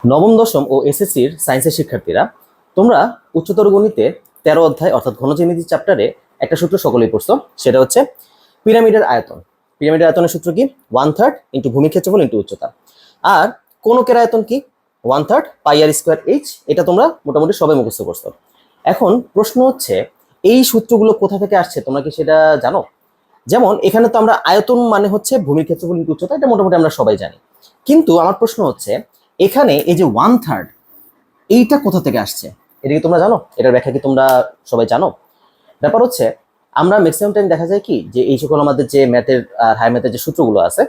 নবম দশম ও এসএসসির সায়েন্সের শিক্ষার্থীরা, তোমরা উচ্চতর গণিতে 13 অধ্যায় অর্থাৎ ঘনজ্যামিতি চ্যাপ্টারে একটা সূত্র সকলেই পড়ছো। সেটা হচ্ছে পিরামিডের আয়তন। পিরামিডের আয়তনের সূত্র কি? 1/3 ইন্টু ভূমি ক্ষেত্রফল ইন্টু উচ্চতা। আর কোনকের আয়তন কি? 1/3 পাই আর স্কোয়ার এইচ। এটা তোমরা মোটামুটি সবাই মুখস্থ করছো। এখন প্রশ্ন হচ্ছে, এই সূত্রগুলো কোথা থেকে আসছে তোমরা কি সেটা জানো? যেমন এখানে তো আমরা আয়তন মানে হচ্ছে ভূমির ক্ষেত্রফল ইন্টু উচ্চতা, এটা মোটামুটি আমরা সবাই জানি। কিন্তু আমার প্রশ্ন হচ্ছে, এখানে এই যে 1/3 এইটা কোথা থেকে আসছে, এটা কি তোমরা জানো? এটার ব্যাখ্যা কি তোমরা সবাই জানো? ব্যাপার হচ্ছে, আমরা ম্যাক্সিমাম টাইম দেখা যায় কি যে এই সকল আমাদের যে ম্যাথের আর হাই ম্যাথের যে সূত্রগুলো আছে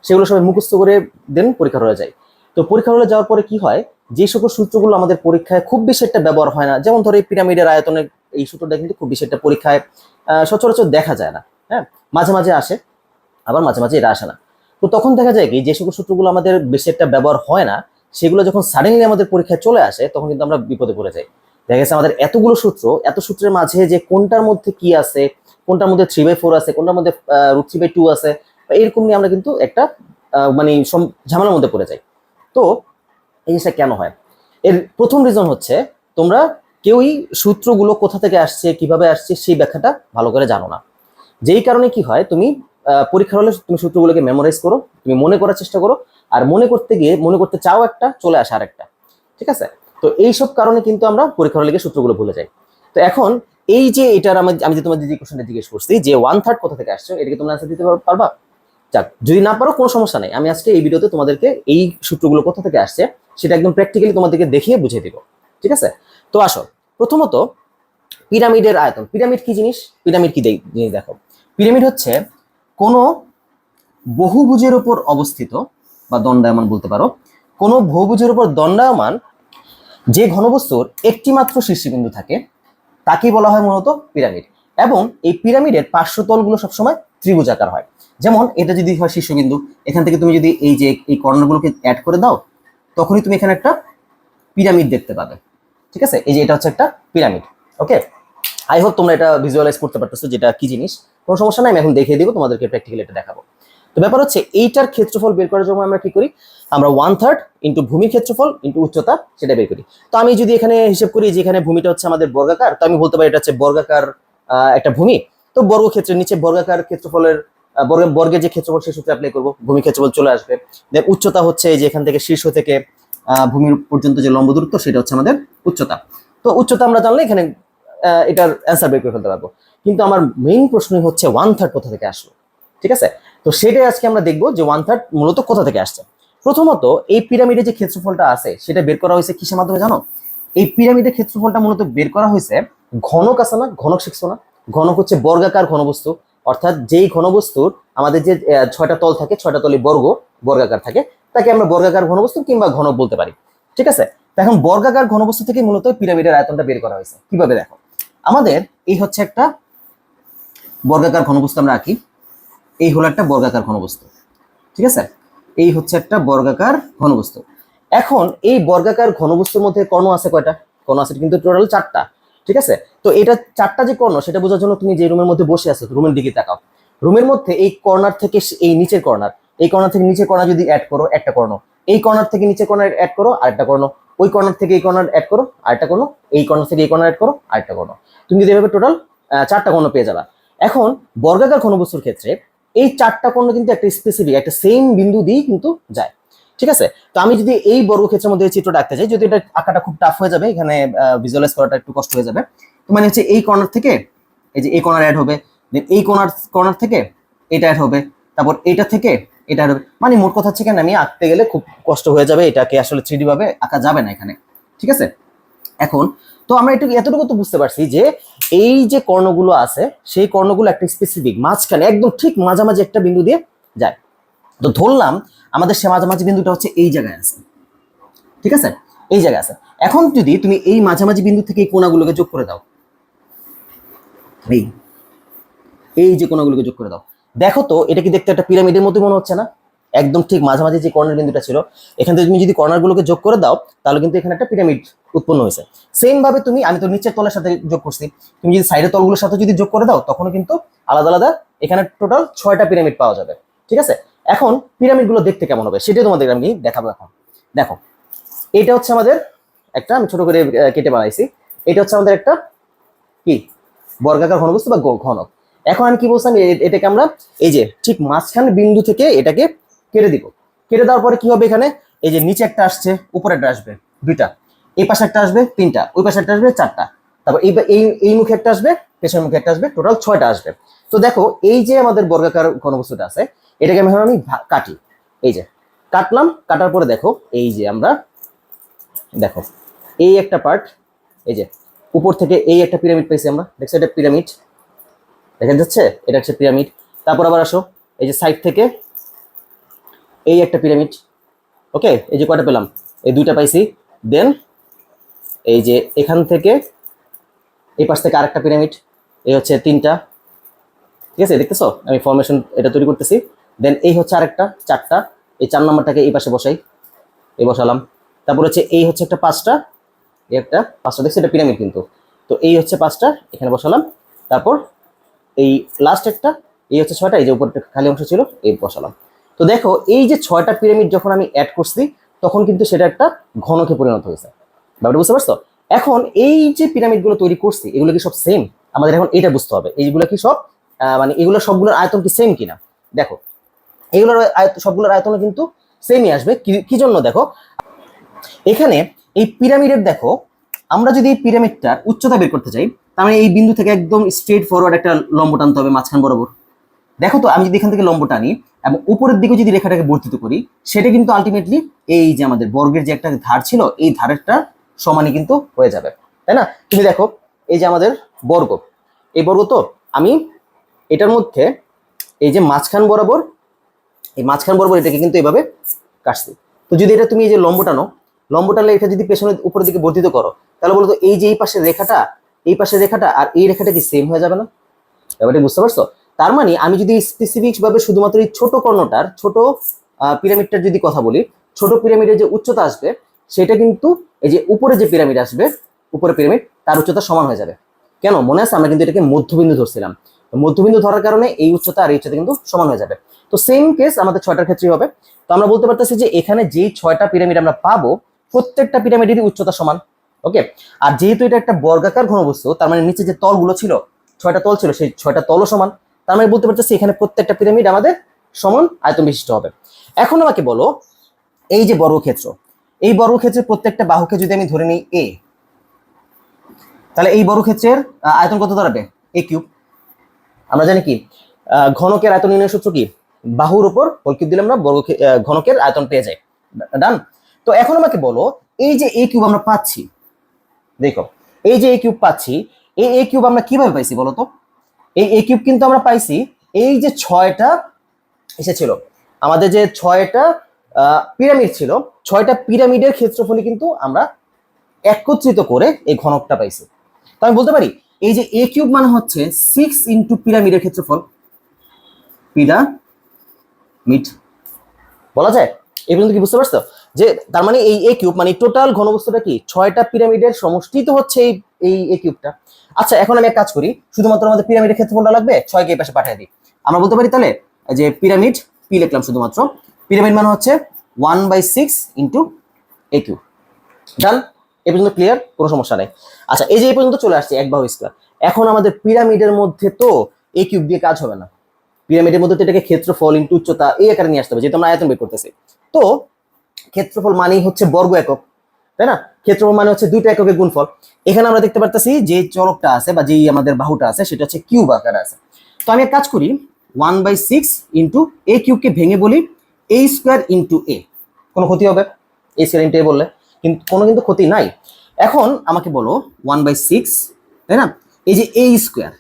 সেগুলো সবাই মুখস্থ করে দেন পরীক্ষা হয়ে যায়। তো পরীক্ষা হলে যাওয়ার পরে কি হয়, যে সকল সূত্রগুলো আমাদের পরীক্ষায় খুব বেশি একটা ব্যবহার হয় না, যেমন ধরো এই পিরামিডের আয়তনের এই সূত্রটা কিন্তু খুব বেশি একটা পরীক্ষায় সচরাচর দেখা যায় না। হ্যাঁ, মাঝে মাঝে আসে, আবার মাঝে মাঝে এটা আসে না। তো তখন দেখা যায় কি যে সকল সূত্রগুলো আমাদের বেশি একটা ব্যবহার হয় না, সেগুলো যখন সাডেনলি আমাদের পরীক্ষায় চলে আসে তখন কিন্তু আমরা বিপদে পড়ে যাই। দেখা গেছে আমাদের এতগুলো সূত্র, এত সূত্রের মাঝে যে কোনটার মধ্যে কি আছে, কোনটার মধ্যে 3/4 আছে, কোনটার মধ্যে √3/2 আছে, এরকম নিয়ে আমরা কিন্তু একটা মানে ঝামেলার মধ্যে পড়ে যাই। তো এই জিনিসটা কেন হয়? এর প্রথম রিজন হচ্ছে, তোমরা কেউই সূত্রগুলো কোথা থেকে আসছে, কিভাবে আসছে সেই ব্যাখ্যাটা ভালো করে জানো না। যেই কারণে কি হয়, তুমি পরীক্ষার হলে তুমি সূত্রগুলোকে মেমোরাইজ করো, তুমি মনে করার চেষ্টা করো, আর মনে করতে গিয়ে মনে করতে চাও একটা, চলে আসে আরেকটা। ঠিক আছে? তো এইসব কারণে কিন্তু আমরা পরীক্ষার হলে গিয়ে সূত্রগুলো ভুলে যাই। তো এখন এই যে এটার আমি যে তোমাদের যে কোশ্চেনটা জিজ্ঞেস করছি যে 1/3 কোথা থেকে আসছে, এটাকে তোমরা আনসার দিতে পারবা? যাক, যদি না পারো কোনো সমস্যা নাই, আমি আজকে এই ভিডিওতে তোমাদেরকে এই সূত্রগুলো কোথা থেকে আসছে সেটা একদম প্র্যাকটিক্যালি তোমাদেরকে দেখিয়ে বুঝিয়ে দিব। ঠিক আছে? তো আসো, প্রথমত পিরামিডের আয়তন। পিরামিড কি জিনিস? পিরামিড কি জিনিস দেখো। পিরামিড হচ্ছে কোনো বহুভুজের উপর অবস্থিত বা দণ্ডায়মান বলতে পারো, কোনো বহুভুজের উপর দণ্ডায়মান যে ঘনবস্তুর একটি মাত্র শীর্ষবিন্দু থাকে তাকেই বলা হয় মূলত পিরামিড। এবং এই পিরামিডের পার্শ্বতলগুলো সবসময় ত্রিভুজাকার হয়। যেমন এটা যদি হয় শীর্ষবিন্দু, এখান থেকে তুমি যদি এই যে এই কর্নারগুলোকে অ্যাড করে দাও, তখনই তুমি এখানে একটা পিরামিড দেখতে পাবে। ঠিক আছে? এই যে এটা হচ্ছে একটা পিরামিড। ওকে, আই হোপ তোমরা এটা ভিজুয়ালাইজ করতে পারতেছো যেটা কি জিনিস। কোনো সমস্যা নাই, আমি এখন দেখিয়ে দিব তোমাদেরকে, প্র্যাকটিক্যালি এটা দেখাবো। তো ব্যাপার হচ্ছে, এইটার ক্ষেত্রফল বের করার জন্য আমরা কি করি, আমরা 1/3 ইন্টু ভূমির ক্ষেত্রফল ইন্টু উচ্চতা সেটা বের করি। তো আমি যদি এখানে হিসেব করি যে এখানে ভূমিটা হচ্ছে আমাদের বর্গাকার, তো আমি বলতে পারি এটা হচ্ছে বর্গাকার একটা ভূমি। তো বর্গক্ষেত্রের নিচে বর্গাকার ক্ষেত্রফলের বর্গের যে ক্ষেত্রফল সেই সূত্রে অ্যাপ্লাই করবো, ভূমি ক্ষেত্রফল চলে আসবে। দেন উচ্চতা হচ্ছে এই যে এখান থেকে শীর্ষ থেকে ভূমির পর্যন্ত যে লম্ব দূরত্ব সেটা হচ্ছে আমাদের উচ্চতা। তো উচ্চতা আমরা জানলে এখানে এটার অ্যান্সার বের করে ফেলতে পারবো। কিন্তু আমার মেইন প্রশ্নই হচ্ছে 1/3 কোথা থেকে আসলো। ঠিক আছে? তো সেটাই আজকে আমরা দেখবো যে 1/3 মূলত কোথা থেকে আসছে। প্রথমত এই পিরামিডের যে ক্ষেত্রফলটা আছে সেটা বের করা হয়েছে কিসের মাধ্যমে জানো? এই পিরামিডের ক্ষেত্রফলটা মূলত বের করা হয়েছে ঘনক আছে না, ঘনক শিখছো না? ঘনক হচ্ছে বর্গাকার ঘনবস্তু, অর্থাৎ যেই ঘনবস্তুর আমাদের যে 6টা তল থাকে, 6টা তলই বর্গাকার থাকে, তাকে আমরা বর্গাকার ঘনবস্তু কিংবা ঘনক বলতে পারি। ঠিক আছে? এখন বর্গাকার ঘনবস্তু থেকে মূলত পিরামিডের আয়তনটা বের করা হয়েছে। কিভাবে দেখো, আমাদের এই হচ্ছে একটা বর্গাকার ঘনবস্তু, আমরা আঁকি। এই হলো একটা বর্গাকার ঘনবস্তু। ঠিক আছে? এই হচ্ছে একটা বর্গাকার ঘনবস্তু। এখন এই বর্গাকার ঘনবস্তুর মধ্যে কর্ণ আছে কয়টা? কর্ণ আছে কিন্তু টোটাল 4টা। ঠিক আছে? তো এটা 4টা যে কর্ণ সেটা বোঝার জন্য তুমি যে রুমের মধ্যে বসে আছো, রুমের দিকে তাকাও। রুমের মধ্যে এই কর্নার থেকে এই নিচের কর্নার, এই কর্নার থেকে নিচের কর্নার যদি অ্যাড করো একটা কর্ণ, এই কর্নার থেকে নিচের কর্নার অ্যাড করো আরেকটা কর্ণ, ওই কর্নার থেকে এই কর্নার অ্যাড করো আরেকটা কর্ণ, এই কর্নার থেকে এই কর্নার অ্যাড করো আরেকটা কর্ণ। তুমি যদি এভাবে টোটাল 4টা কর্ণ পেয়ে যাবা। এখন বর্গাকার ঘনবস্তুর ক্ষেত্রে এই 4টা কর্ণ কিন্তু একটা স্পেসিফিক একটা সেম বিন্দু দিয়ে কিন্তু যায়। ঠিক আছে? তো আমি যদি এই বর্গক্ষেত্রের মধ্যে চিত্রটা আঁকতে চাই, যদি এটা আঁকাটা খুব টাফ হয়ে যাবে, এখানে ভিজুয়ালাইজ করাটা একটু কষ্ট হয়ে যাবে। তো মানে হচ্ছে এই কর্নার থেকে এই যে এই কর্নার অ্যাড হবে, দেন এই কর্নার থেকে এটা অ্যাড হবে, তারপর এটা থেকে এটা অ্যাড হবে। মানে মোট কথা হচ্ছে কেন, আমি আঁকতে গেলে খুব কষ্ট হয়ে যাবে, এটাকে আসলে 3D ভাবে আঁকা যাবে না এখানে। ঠিক আছে? এখন তো আমরা এতটুকু তো বুঝতে পারছি যে এই যে কর্ণগুলো আছে সেই কর্ণগুলো একটা স্পেসিফিক মাঝখানে একদম ঠিক মাঝামাঝি একটা বিন্দু দিয়ে যায়। তো ধরলাম আমাদের সে মাঝামাঝি বিন্দুটা হচ্ছে এই জায়গায় আছে। ঠিক আছে? এই জায়গায় আছে। এখন যদি তুমি এই মাঝামাঝি বিন্দু থেকে এই কোণাগুলোকে যোগ করে দাও, এই এই যে কোণাগুলোকে যোগ করে দাও, দেখো তো এটা কি দেখতে একটা পিরামিডের মতো মনে হচ্ছে না? একদম ঠিক মাঝামাঝি যে কর্নার বিন্দুটা ছিল, এখান থেকে তুমি যদি কর্নারগুলোকে যোগ করে দাও তাহলে কিন্তু এখানে একটা পিরামিড উৎপন্ন হয়েছে। সেম ভাবে তুমি, আমি তো নিচের তলের সাথে যোগ করছি, তুমি যদি সাইডের তলগুলোর সাথে যদি যোগ করে দাও তখন কিন্তু আলাদা আলাদা এখানে টোটাল 6টা পিরামিড পাওয়া যাবে। ঠিক আছে? এখন পিরামিডগুলো দেখতে কেমন হবে সেটাই তোমাদের আমি দেখাবো। এখন দেখো, এটা হচ্ছে আমাদের একটা, আমি ছোট করে কেটে বানাইছি, এটা হচ্ছে আমাদের একটা কি বর্গাকার ঘনবস্তু বা ঘনক। এখন আমি কি বলছিলাম, এটাকে আমরা এই যে ঠিক মাঝখান বিন্দু থেকে এটাকে কেটে দিব। কেটে দেওয়ার পরে কি হবে, এখানে এই যে নিচে একটা আসছে, উপরে একটা আসবে, দুইটা, এই পাশে একটা আসবে তিনটা, ওই পাশে একটা আসবে চারটা, তারপর এই মুখে একটা আসবে, পেছনের মুখে একটা আসবে, টোটাল 6টা আসবে। তো দেখো এই যে আমাদের বর্গাকার ঘনবস্তুটা আছে, এটাকে আমি কাটি, এই যে কাটলাম, কাটার পরে দেখো এই যে আমরা দেখো এই একটা পার্ট, এই যে উপর থেকে এই একটা পিরামিড পাইছি আমরা, দেখছো এটা পিরামিড, দেখা যাচ্ছে এটা হচ্ছে পিরামিড। তারপর আবার আসো, এই যে সাইড থেকে এই একটা পিরামিড, ওকে, এই যে কয়টা পেলাম, এই দুইটা পাইছি। দেন এই যে এখান থেকে এই পাশ থেকে আরেকটা পিরামিড, এই হচ্ছে 3টা, ঠিক আছে, দেখতেছো আমি ফরমেশন এটা তৈরি করতেছি। দেন এই হচ্ছে আরেকটা 4টা, এই 4 নম্বরটাকে এই পাশে বসাই, এই বসালাম। তারপর হচ্ছে এই হচ্ছে একটা 5টা, এই একটা 5টা, দেখছি এটা পিরামিড কিন্তু। তো এই হচ্ছে 5টা, এখানে বসালাম। তারপর এই লাস্ট একটা, এই হচ্ছে 6টা, এই যে উপরে খালি অংশ ছিল এই বসালাম। তো দেখো এই যে 6টা পিরামিড যখন আমি অ্যাড করছি, তখন কিন্তু সেটা একটা ঘনকে পরিণত হয়েছে, ব্যাপারটা বুঝতে পারছো? এখন এই যে পিরামিডগুলো তৈরি করছি, এগুলো কি সব সেম? আমাদের এখন এটা বুঝতে হবে, এইগুলো কি সব মানে এগুলো সবগুলোর আয়তন কি সেম কিনা। দেখো এগুলোর সবগুলোর আয়তন কিন্তু সেমই আসবে। কি জন্য দেখো, এখানে এই পিরামিডের দেখো, আমরা যদি এই পিরামিডটার উচ্চতা বের করতে চাই, তার মানে এই বিন্দু থেকে একদম স্ট্রেট ফরওয়ার্ড একটা লম্ব টানতে হবে মাঝখান বরাবর। দেখো তো আমি যদি এখান থেকে লম্ব টানি এবং উপরের দিকে যদি রেখাটাকে বর্ধিত করি, সেটা কিন্তু আলটিমেটলি এই যে আমাদের বর্গের যে একটা ধার ছিল, এই ধারেরটা সমানই কিন্তু হয়ে যাবে, তাই না? তুমি দেখো এই যে আমাদের বর্গ, এই বর্গ, তো আমি এটার মধ্যে এই যে মাঝখান বরাবর, এই মাঝখান বরাবর এটাকে কিন্তু এইভাবে কাটছি। তো যদি এটা তুমি এই যে লম্ব টানো, লম্ব টানলে এটা যদি পেছনের উপরের দিকে বর্ধিত করো, তাহলে বলতো এই যে এই পাশের রেখাটা, এই পাশের রেখাটা আর এই রেখাটা কি সেম হয়ে যাবে না? ব্যাপারটা বুঝতে পারছো? তার মানে আমি যদি স্পেসিফিক ভাবে শুধুমাত্র এই ছোট কর্ণটার, ছোট পিরামিডটার যদি কথা বলি, ছোট পিরামিডের যে উচ্চতা আসবে, সেটা কিন্তু এই যে উপরে যে পিরামিড আসবে, উপরে পিরামিড, তার উচ্চতা সমান হয়ে যাবে। কেন মনে আছে? আমরা কিন্তু এটাকে মধ্যবিন্দু ধরছিলাম, মধ্যবিন্দু ধরার কারণে এই উচ্চতা আর এই উচ্চতা কিন্তু সমান হয়ে যাবে। তো সেম কেস আমাদের 6টার ক্ষেত্রেই হবে। তো আমরা বলতে পারতেছি যে এখানে যেই 6টা পিরামিড আমরা পাবো, প্রত্যেকটা পিরামিডেরই উচ্চতা সমান, ওকে। আর যেহেতু এটা একটা বর্গাকার ঘনবস্তু, তার মানে নিচে যে তলগুলো ছিল, 6টা তল ছিল, সেই 6টা তলও সমান। তার মানে বলতে পারতেছি এখানে প্রত্যেকটা পিরামিড আমাদের সমান আয়তন বিশিষ্ট হবে। এখন আমাকে বলো, এই যে বর্গক্ষেত্র, এই বর্গক্ষেত্রের প্রত্যেকটা বাহুকে যদি আমি ধরে নিই এ, তাহলে এই বর্গক্ষেত্রের আয়তন কত দাঁড়াবে? a cube. আমরা জানি কি ঘনকের আয়তন নির্ণয় সূত্র কি, বাহুর উপর হোল কিউব দিলে আমরা ঘনকের আয়তন পেয়ে যাই। ডান। তো এখন আমাকে বলো, এই যে a কিউব আমরা পাচ্ছি, দেখো এই যে a কিউব পাচ্ছি, এই a কিউব আমরা কিভাবে পাইছি বলো তো? এই a কিউব কিন্তু আমরা পাইছি, এই যে 6টা এসেছিল, আমাদের যে 6টা পিরামিড ছিল, 6টা পিরামিডের ক্ষেত্রফলই কিন্তু আমরা একত্রিত করে এই ঘনকটা পাইছি। তো আমি বলতে পারি এই যে a কিউব মানে হচ্ছে 6 ইন্টু পিরামিডের ক্ষেত্রফল, পিরামিড বলা যায়। এই পর্যন্ত কি বুঝতে পারছো? যে তার মানে এই a কিউব মানে টোটাল ঘনবস্তুটা কি 6টা পিরামিডের সমষ্টি তো হচ্ছে এই a কিউবটা। আচ্ছা এখন আমি এক কাজ করি, শুধুমাত্র আমাদের পিরামিডের ক্ষেত্রফলটা লাগবে, 6কে এই পাশে পাঠিয়ে দিই। আমরা বলতে পারি তাহলে যে পিরামিড পি লিখলাম, শুধুমাত্র পিরামিড মানে হচ্ছে 1/6 ইন্টু a কিউব। ডান। এই পর্যন্ত ক্লিয়ার, কোনো সমস্যা নেই। আচ্ছা এই যে এই পর্যন্ত চলে আসছে এক বাহু স্কয়ার। এখন আমাদের পিরামিডের মধ্যে তো a কিউব দিয়ে কাজ হবে না, পিরামিডের মধ্যে তো এটাকে ক্ষেত্রফল ইনটু উচ্চতা এই আকারে নিয়ে আসতে হবে, যেহেতু আমরা আয়তন বের করতেছি। তো ক্ষেত্রফল মানেই হচ্ছে বর্গ একক, তাই না? ক্ষেত্রফল মানে হচ্ছে দুইটা এককের গুণফল। এখানে আমরা দেখতে পারতেছি যে চলকটা আছে বা যেই আমাদের বাহুটা আছে, সেটা হচ্ছে কিউব আকারে আছে। তো আমি এক কাজ করি, 1/6 ইন্টু a কিউবকে ভেঙে বলি a স্কোয়ার ইন্টু a, কোনো ক্ষতি হবে a স্কোয়ার ইন্টু a বললে? কিন্তু কোনো কিন্তু ক্ষতি নাই। এখন আমাকে বলো 1/6, তাই না, এই যে a স্কোয়ার,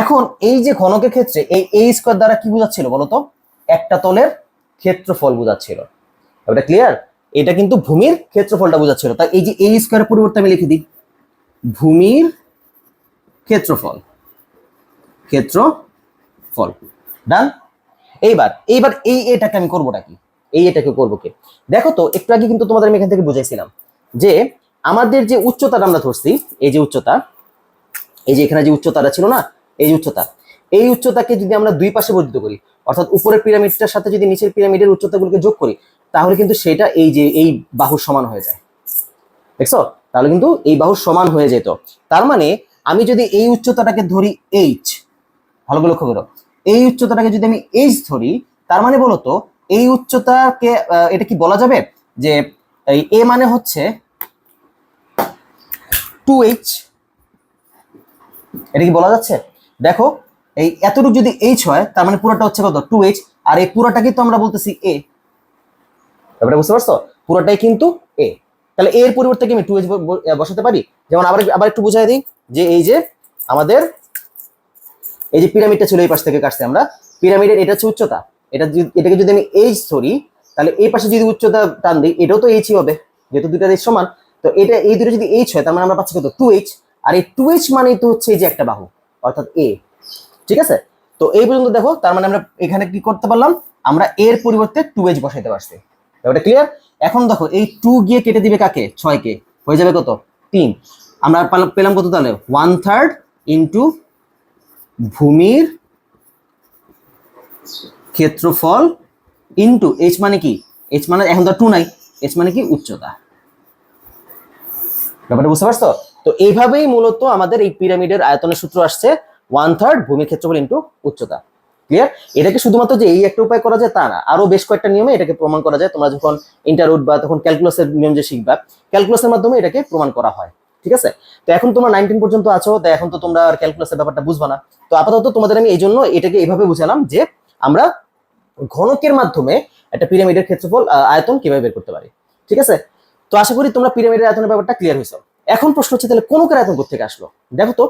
এখন এই যে ঘনকের ক্ষেত্রে এই a স্কোয়ার দ্বারা কি বোঝাচ্ছিল বলতো? একটা তলের ক্ষেত্রফল বোঝাচ্ছিল। এটা ক্লিয়ার? এটা কিন্তু ভূমির ক্ষেত্রফলটা বোঝাচ্ছিল। তাই এই যে a স্কোয়ারের পরিবর্তে আমি লিখে দিই ভূমির ক্ষেত্রফল, ক্ষেত্রফল। ডান। এইবার এই এটাকে আমি করবোটা কি, এই এটাকে করবো কি? দেখো তো একটু আগে কিন্তু তোমাদের আমি এখান থেকে বুঝাইছিলাম যে আমাদের যে উচ্চতাটা আমরা ধরছি, এই যে উচ্চতা, এই যে এখানে যে উচ্চতাটা ছিল না, এই যে উচ্চতা, এই উচ্চতাকে যদি আমরা দুই পাশে বর্ধিত করি, অর্থাৎ উপরের পিরামিডটার সাথে যদি নিচের পিরামিডের উচ্চতাগুলোকে যোগ করি, তাহলে কিন্তু সেটা এই যে এই বাহুর সমান হয়ে যায়। দেখছো, তাহলে কিন্তু এই বাহু সমান হয়ে যেত। তার মানে আমি যদি এই উচ্চতাটাকে ধরি এইচ, ভালো করে লক্ষ্য করো, এই উচ্চতাটাকে যদি আমি এইচ ধরি, তার মানে বলতো এই উচ্চতাকে এটা কি বলা যাবে যে এই এ মানে হচ্ছে 2h, এটা কি বলা যাচ্ছে? দেখো এই এতটুকু যদি এইচ হয় তার মানে পুরোটা হচ্ছে কত 2h, আর এই পুরোটাকে তো আমরা বলতেছি এ, ব্যাপারটা বুঝতে পারছো? পুরোটাই কিন্তু এ। তাহলে এর পরিবর্তে কি আমি 2h বসাতে পারি? যেমন আবার আবার একটু বুঝাই দিই যে এই যে আমাদের এই যে পিরামিডটা ছিল এই পাশ থেকে কাটছে আমরা, পিরামিডের এটা হচ্ছে উচ্চতা, এটাকে যদি আমি এইচ ধরি, তাহলে এই পাশে যদি উচ্চতা টান দিই এটাও তো এইচই হবে, যেহেতু দুইটা এইচ সমান। তো এটা এই দুটো যদি এইচ হয় তার মানে আমরা পাচ্ছি কত 2h, আর এই 2h মানেই তো হচ্ছে এই যে একটা বাহু অর্থাৎ এ। ঠিক আছে, তো এই পর্যন্ত দেখো, তার মানে আমরা এখানে কি করতে পারলাম, আমরা এর পরিবর্তে 2h বসাইতে পারছি। ব্যাপারটা ক্লিয়ার? এখন দেখো এই 2 গিয়ে কেটে দিবে কাকে, 6 কে, হয়ে যাবে কত 3। আমরা পেলাম কত তাহলে 1/3 ইন্টু ভূমির ক্ষেত্রফল ইন্টু এইচ মানে কি, এইচ মানে এখন তো 2 নাই, এইচ মানে কি উচ্চতা। ব্যাপারটা বুঝতে পারছো? তো এইভাবেই মূলত আমাদের এই পিরামিডের আয়তনের সূত্র আসছে 1/3 ভূমির ক্ষেত্রফল ইন্টু উচ্চতা। ক্লিয়ার? এটাকে শুধুমাত্র যে এই একটা উপায় করা যায় তা না, আরো বেশ কয়েকটা নিয়মে এটাকে প্রমাণ করা যায়। তোমরা যখন ইন্টাররুট বা তখন ক্যালকুলাসের নিয়ম যে শিখবা, ক্যালকুলাসের মাধ্যমে এটাকে প্রমাণ করা হয়। ঠিক আছে, তো এখন তোমরা 19 পর্যন্ত আছো, তো এখন তো তোমরা আর ক্যালকুলাসের ব্যাপারটা বুঝবা না। তো আপাতত তোমাদের আমি এই জন্য এটাকে এইভাবে বুঝালাম যে আমরা ঘনকের মাধ্যমে একটা পিরামিডের ক্ষেত্রফল আয়তন কিভাবে বের করতে পারি। ঠিক আছে, তো আশা করি তোমরা পিরামিডের আয়তনের ব্যাপারটা ক্লিয়ার হয়েছে। এখন প্রশ্ন হচ্ছে তাহলে কোনকের আয়তন কোথেকে আসলো? দেখো তো,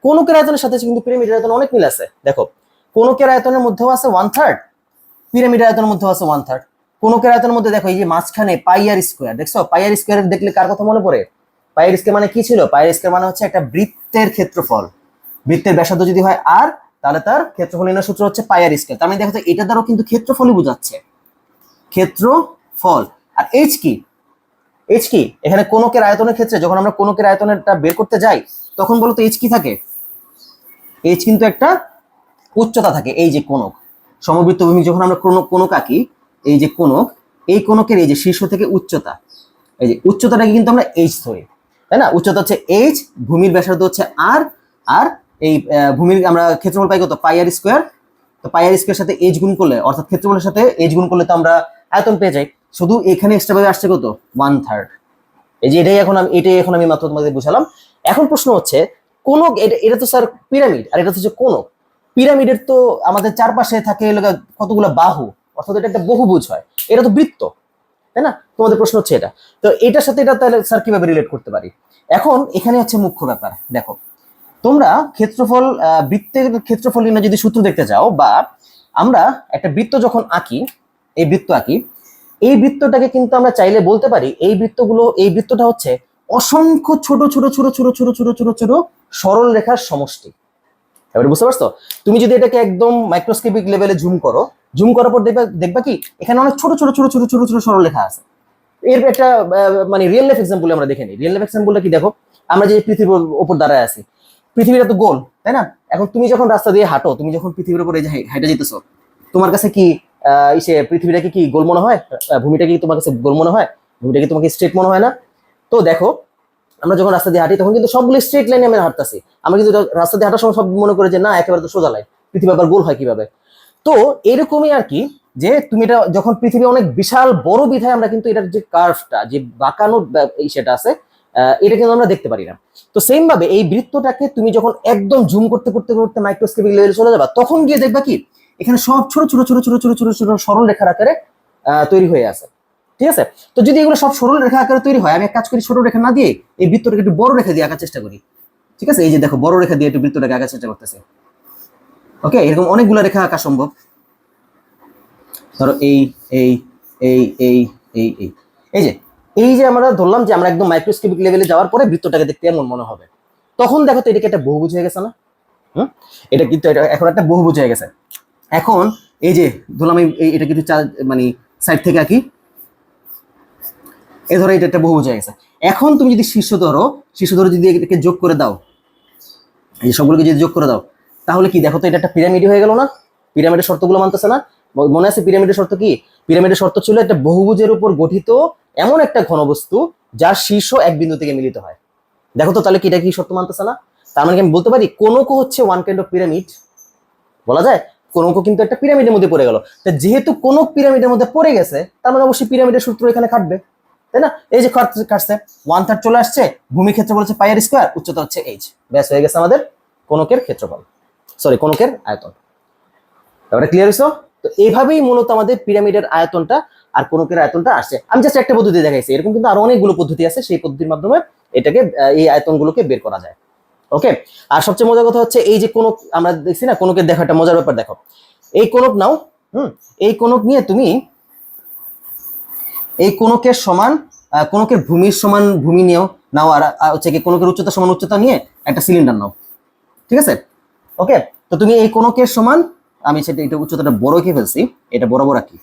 কোনকের আয়তনের সাথে কিন্তু পিরামিডের আয়তন অনেক মিল আছে। দেখো কোনকের আয়তনের মধ্যেও আছে 1/3, পিরামিডের আয়তনের মধ্যেও আছে 1/3। কোনকের আয়তনের মধ্যে দেখো এই যে মাঝখানে পাই আর স্কোয়ার, দেখছো পাই আর স্কোয়ার দেখলে কার কথা মনে পড়ে? পাই আর স্কোয়ার মানে কি ছিল? পাই আর স্কোয়ার মানে হচ্ছে একটা বৃত্তের ক্ষেত্রফল, বৃত্তের ব্যাসার্ধ যদি হয় আর, তাহলে তার ক্ষেত্রফল নির্ণয় সূত্র হচ্ছে পাই আর স্কোয়ার। তার মানে দেখো তো এটা দ্বারাও কিন্তু ক্ষেত্রফলই বোঝাচ্ছে, ক্ষেত্রফল। আর এইচ কি, এইচ কি এখানে কোনকের আয়তনের ক্ষেত্রে যখন আমরা কোনকের আয়তনটা বের করতে যাই তখন বলতো এইচ কি থাকে? এইচ কিন্তু একটা উচ্চতা থাকে। এই যে কোনক, সমবৃত্ত ভূমি যখন আমরা কোনক আঁকি, এই যে কোনক, এই কোনকের এই যে শীর্ষ থেকে উচ্চতা, এই যে উচ্চতাটাকে কিন্তু আমরা এইচ ধরি, তাই না? উচ্চতা হচ্ছে এইচ, ভূমির ব্যাসার্ধ হচ্ছে আর, আর এই ভূমির আমরা ক্ষেত্রফল পাই কত পাই আর স্কোয়ার। তো পাই আর স্কোয়ার সাথে এইচ গুণ করলে অর্থাৎ ক্ষেত্রফলের সাথে এইচ গুণ করলে তো আমরা আয়তন পেয়ে যাই। শুধু এখানে এক্সট্রা ভাবে আসছে কত 1/3। এই যে এটাই এখন আমি মাত্র তোমাদের বুঝালাম। এখন প্রশ্ন হচ্ছে কোনক, এটা তো স্যার পিরামিড আর এটা হচ্ছে কোনক। পিরামিডের তো আমাদের চারপাশে থাকে কতগুলো বাহু, অর্থাৎ এটা একটা বহুভুজ হয়, এটা তো বৃত্ত, তাই না? তোমাদের প্রশ্ন হচ্ছে এটা, তো এটার সাথে এটা তাহলে স্যার কিভাবে রিলেট করতে পারি? এখন এখানে হচ্ছে মুখ্য ব্যাপার। দেখো তোমরা ক্ষেত্রফল, বৃত্তের ক্ষেত্রফল নির্ণয় যদি সূত্র দেখতে চাও, বা আমরা একটা বৃত্ত যখন আঁকি, এই বৃত্ত আঁকি, এই বৃত্তটাকে কিন্তু আমরা চাইলে বলতে পারি এই বৃত্তটা হচ্ছে অসংখ্য ছোট ছোট ছোট ছোট ছোট ছোট ছোট ছোট সরল রেখার সমষ্টি। এবারে বুঝতে পারছো? তুমি যদি এটাকে একদম মাইক্রোস্কোপিক লেভেলে জুম করো, জুম করার পর দেখবা কি এখানে অনেক ছোট ছোট ছোট ছোট ছোট ছোট সরল রেখা আছে। এর একটা মানে রিয়েল লাইফ এক্সাম্পল আমরা দেখে নিই। রিয়েল লাইফ এক্সাম্পলটা কি? দেখো আমরা যে পৃথিবীর উপর দাঁড়ায় আছি, পৃথিবীটা তো গোল, তাই না? এখন তুমি যখন রাস্তা দিয়ে হাঁটো, তুমি যখন পৃথিবীর উপরে হাঁটে যেতেছো, তোমার কাছে কি পৃথিবীটা কি গোল মনে হয়? ভূমিটা কি তোমার কাছে গোল মনে হয়? ভূমিটা কি তোমাকে স্ট্রেট মনে হয় না? তো দেখো আমরা যখন রাস্তা দিয়ে হাঁটি তখন কিন্তু সবগুলো স্ট্রেট লাইনে আমরা হাঁটতেছি। আমরা কিন্তু রাস্তা দিয়ে হাঁটার সময় সব মনে করে যে না একেবারে তো সোজা লাইন, পৃথিবী আবার গোল হয় কিভাবে? তো এরকমই আর কি, যে তুমি এটা যখন পৃথিবী অনেক বিশাল বড় বিধায় আমরা কিন্তু এটার যে কার্ভটা, যে বাঁকানো সেটা আছে, এটা কিন্তু আমরা দেখতে পারি না। তো সেম ভাবে এই বৃত্তটাকে তুমি যখন একদম জুম করতে করতে করতে মাইক্রোস্কোপিক লেভেলে চলে যাবা, তখন গিয়ে দেখবা কি এখানে সব ছোট ছোট ছোট ছোট ছোট ছোট ছোট সরল রেখার আকারে তৈরি হয়ে আছে। ঠিক আছে, তো যদি এগুলো সব সরল রেখা আকারে তৈরি হয়, আমি এক কাজ করি ছোট রেখা না দিয়ে এই বৃত্তটাকে একটু বড় রেখা দিয়ে আঁকার চেষ্টা করি। ঠিক আছে, এই যে দেখো বড় রেখা দিয়ে একটু বৃত্তটাকে আঁকার চেষ্টা করতেছে। ওকে, এরকম অনেকগুলো রেখা আঁকা সম্ভব। ধরো এই এই এই এই এই এই এই যে আমরা ধরলাম যে আমরা একদম মাইক্রোস্কোপিক লেভেলে যাওয়ার পরে বৃত্তটাকে দেখতে এমন মনে হবে। তখন দেখো তো এটাকে একটা বহুভুজ হয়ে গেছে না? এটা কিন্তু এখন একটা বহুভুজ হয়ে গেছে। এখন এই যে ধরলাম এটা কিন্তু মানে সাইড থেকে আঁকি, এ ধরো এটা একটা বহুভুজ হয়ে গেছে। এখন তুমি যদি শীর্ষ ধরো যদি এটাকে যোগ করে দাও, এই সবগুলোকে যদি যোগ করে দাও, তাহলে কি দেখো তো এটা একটা পিরামিড হয়ে গেল না? পিরামিডের শর্তগুলো মানতেছে না? মনে আছে পিরামিডের শর্ত কি? পিরামিডের শর্ত ছিল একটা বহুভুজের উপর গঠিত এমন একটা ঘনবস্তু যার শীর্ষ এক বিন্দু থেকে মিলিত হয়। দেখো তো তাহলে কি এটা কি সত্য মানতেছে না? তার মানে কি আমি বলতে পারি কোনক হচ্ছে ওয়ান কাইন্ড অফ পিরামিড? বলা যায় কোনক কিন্তু একটা পিরামিডের মধ্যে পড়ে গেল। যেহেতু কোনক পিরামিডের মধ্যে পড়ে গেছে, তার মানে অবশ্যই পিরামিডের সূত্র এখানে খাটবে, তাই না? এই যে কাটছে, 1/3 চলে আসছে, ভূমি ক্ষেত্রফল হচ্ছে পাই আর স্কয়ার, উচ্চতা হচ্ছে h, ব্যাস হয়ে গেছে আমাদের কোনকের ক্ষেত্রফল, সরি কোনকের আয়তন। তারপরে ক্লিয়ার হইছো? তো এইভাবেই মূলত আমাদের পিরামিডের আয়তনটা আর কোনকের আয়তনটা আসছে। আমি জাস্ট একটা পদ্ধতি দেখাইছি, এরকম কিন্তু আরো অনেকগুলো পদ্ধতি আছে, সেই পদ্ধতির মাধ্যমে এটাকে এই আয়তনগুলোকে বের করা যায়। ওকে, আর সবচেয়ে মজার কথা হচ্ছে এই যে কোনক আমরা দেখছি না, কোনকের দেখো একটা মজার ব্যাপার দেখো, এই কোনক নাও, এই কোনক নিয়ে তুমি এই কোনকের সমান কোনকের ভূমির সমান ভূমি নিয়েও নাও, আর হচ্ছে কি কোনকের উচ্চতা সমান উচ্চতা নিয়ে একটা সিলিন্ডার নাও, ঠিক আছে? ওকে, তো তুমি এই কোনকের সমান, আমি সেটা এটা উচ্চতাটা বড় রেখে ফেলছি, এটা বরাবর রাখি,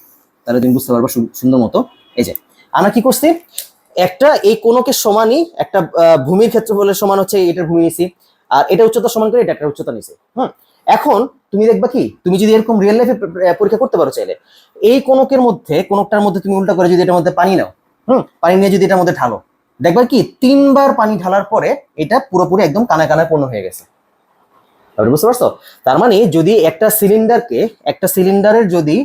তাহলে তুমি বুঝতে পারবে সুন্দর মতো। এই যে আমরা কি করছি, একটা এই কোনকের সমানই একটা ভূমির ক্ষেত্রফলের সমান হচ্ছে এটার ভূমি নিছি, আর এটা উচ্চতা সমান করে এটা একটা উচ্চতা নিছি। এখন তুমি দেখবা কি, তুমি যদি এরকম রিয়েল লাইফে পরীক্ষা করতে পারো চাইলে, এই কোনকের মধ্যে, কোনকটার মধ্যে তুমি উল্টা করে যদি এটার মধ্যে পানি নাও, পানি নিয়ে যদি এটার মধ্যে ঢালো, দেখবা কি 3বার পানি ঢালার পরে এটা পুরোপুরি একদম কানা কানা পূর্ণ হয়ে গেছে। বুঝতে পারছো? তার মানে যদি একটা সিলিন্ডারের যদি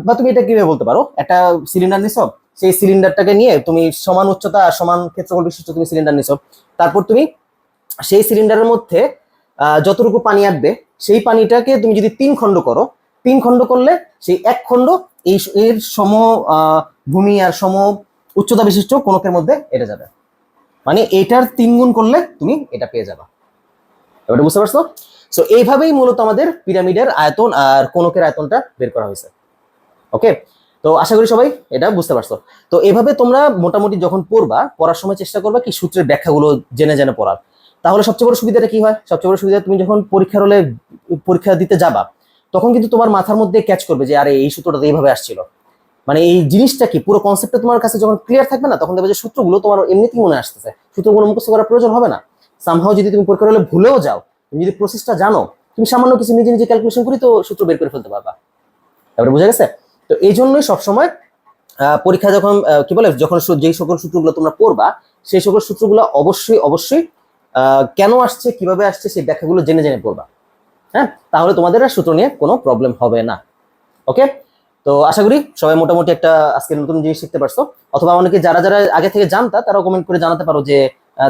বা তুমি এটা কিভাবে বলতে পারো, একটা সিলিন্ডার নিছো, সেই সিলিন্ডারটাকে নিয়ে তুমি সমান উচ্চতা সমান ক্ষেত্রফল বিশিষ্ট তুমি সিলিন্ডার নিছো, তারপর তুমি সেই সিলিন্ডারের মধ্যে যতটুকু পানি আসবে সেই পানিটাকে তুমি যদি 3 খণ্ড করো, 3 খণ্ড করলে সেই 1 খণ্ড এর সম ভূমি আর সম উচ্চতা বিশিষ্ট কোনকের মধ্যে এটা যাবে, মানে এটার 3 গুণ করলে তুমি এটা পেয়ে যাবে। এবারে বুঝতে পারছো? সো এইভাবেই মূলত আমাদের পিরামিডের আয়তন আর কোনকের আয়তনটা বের করা হয়েছে। ওকে, তো আশা করি সবাই এটা বুঝতে পারছো। তো এভাবে তোমরা মোটামুটি যখন পড়ার সময় চেষ্টা করবা কি সূত্রের ব্যাখ্যাগুলো জেনে জেনে পড়ার। তাহলে সবচেয়ে বড় সুবিধাটা কি হয়? সবচেয়ে বড় সুবিধা, তুমি যখন পরীক্ষার হলে পরীক্ষা দিতে যাবা, তখন কিন্তু তোমার মাথার মধ্যে ক্যাচ করবে যে আরে এই সূত্রটা এইভাবে আসছিল, মানে এই জিনিসটা কি, পুরো কনসেপ্টটা তোমার কাছে যখন ক্লিয়ার থাকবে না, তখন দেখবে যে সূত্রগুলো তোমার এমনিতেই মনে আসতেছে, সূত্রগুলো মুখস্থ করার প্রয়োজন হবে না। সামহাও যদি তুমি পরীক্ষার হলে ভুলেও যাও, তুমি যদি প্রসেসটা জানো, তুমি সামান্য কিছু নিজে নিজে ক্যালকুলেশন করি তো সূত্র বের করে ফেলতে পারবা। এবারে বোঝা গেছে? তো এই জন্যই সবসময় পরীক্ষা যখন কি বলে, যখন যেই সকল সূত্রগুলো তোমরা পড়বা, সেই সকল সূত্রগুলো অবশ্যই অবশ্যই কেন আসছে, কিভাবে আসছে, সেই ব্যাখ্যাগুলো জেনে জেনে পড়বা। হ্যাঁ, তাহলে তোমাদের আর সূত্র নিয়ে কোনো প্রবলেম হবে না। ওকে, তো আশা করি সবাই মোটামুটি একটা আজকে নতুন জিনিস শিখতে পারছো, অথবা অনেকে যারা যারা আগে থেকে জানতা তারাও কমেন্ট করে জানাতে পারো যে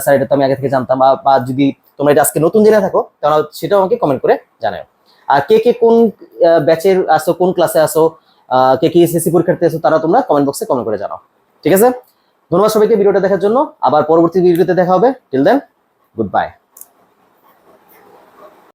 স্যার এটা তো আমি আগে থেকে জানতাম, বা যদি তোমরা এটা আজকে নতুন জেনে থাকো তাহলে সেটাও আমাকে কমেন্ট করে জানাও। আর কে কে কোন ব্যাচের আসো, কোন ক্লাসে আসো, কে কে এসএসসি পরীক্ষার্থী আছো, তারা তোমরা কমেন্ট বক্সে কমেন্ট করে জানাও। ঠিক আছে, ধন্যবাদ সবাইকে ভিডিওটা দেখার জন্য, আবার পরবর্তী ভিডিওতে দেখা হবে। Till then, good by.